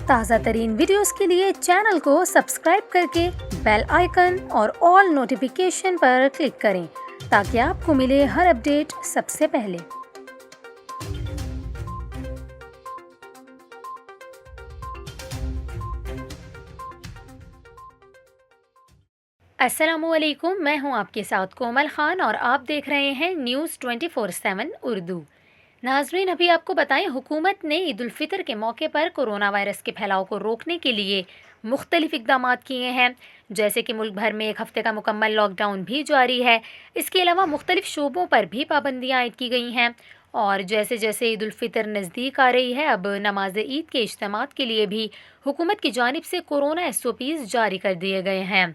تازہ ترین ویڈیوز کے لیے چینل کو سبسکرائب کر کے بیل آئیکن اور آل نوٹیفیکیشن پر کلک کریں تاکہ آپ کو ملے ہر اپڈیٹ سب سے پہلے۔ السلام علیکم، میں ہوں آپ کے ساتھ کومل خان اور آپ دیکھ رہے ہیں نیوز 24/7 اردو۔ ناظرین، ابھی آپ کو بتائیں، حکومت نے عید الفطر کے موقع پر کورونا وائرس کے پھیلاؤ کو روکنے کے لیے مختلف اقدامات کیے ہیں، جیسے کہ ملک بھر میں ایک ہفتے کا مکمل لاک ڈاؤن بھی جاری ہے۔ اس کے علاوہ مختلف شعبوں پر بھی پابندیاں عائد کی گئی ہیں، اور جیسے جیسے عید الفطر نزدیک آ رہی ہے، اب نماز عید کے اجتماعات کے لیے بھی حکومت کی جانب سے کورونا SOPs جاری کر دیے گئے ہیں۔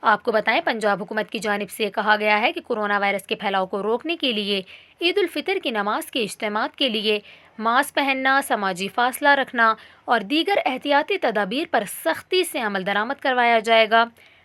آپ کو بتائیں، پنجاب حکومت کی جانب سے کہا گیا ہے کہ کورونا وائرس کے پھیلاؤ کو روکنے کے لیے عید الفطر کی نماز کے اجتماعات کے لیے ماسک پہننا، سماجی فاصلہ رکھنا اور دیگر احتیاطی تدابیر پر سختی سے عمل درآمد کروایا جائے گا۔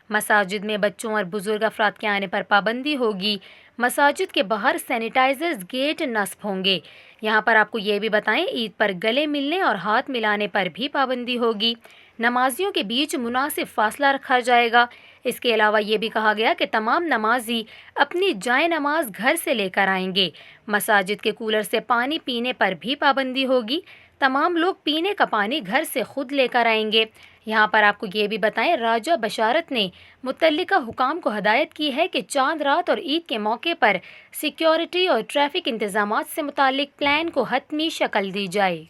مساجد میں بچوں اور بزرگ افراد کے آنے پر پابندی ہوگی۔ مساجد کے باہر سینیٹائزرز گیٹ نصب ہوں گے۔ یہاں پر آپ کو یہ بھی بتائیں، عید پر گلے ملنے اور ہاتھ ملانے پر بھی پابندی ہوگی۔ نمازیوں کے بیچ مناسب فاصلہ رکھا جائے گا۔ اس کے علاوہ یہ بھی کہا گیا کہ تمام نمازی اپنی جائے نماز گھر سے لے کر آئیں گے۔ مساجد کے کولر سے پانی پینے پر بھی پابندی ہوگی۔ تمام لوگ پینے کا پانی گھر سے خود لے کر آئیں گے۔ یہاں پر آپ کو یہ بھی بتائیں، راجہ بشارت نے متعلقہ حکام کو ہدایت کی ہے کہ چاند رات اور عید کے موقع پر سیکیورٹی اور ٹریفک انتظامات سے متعلق پلان کو حتمی شکل دی جائے۔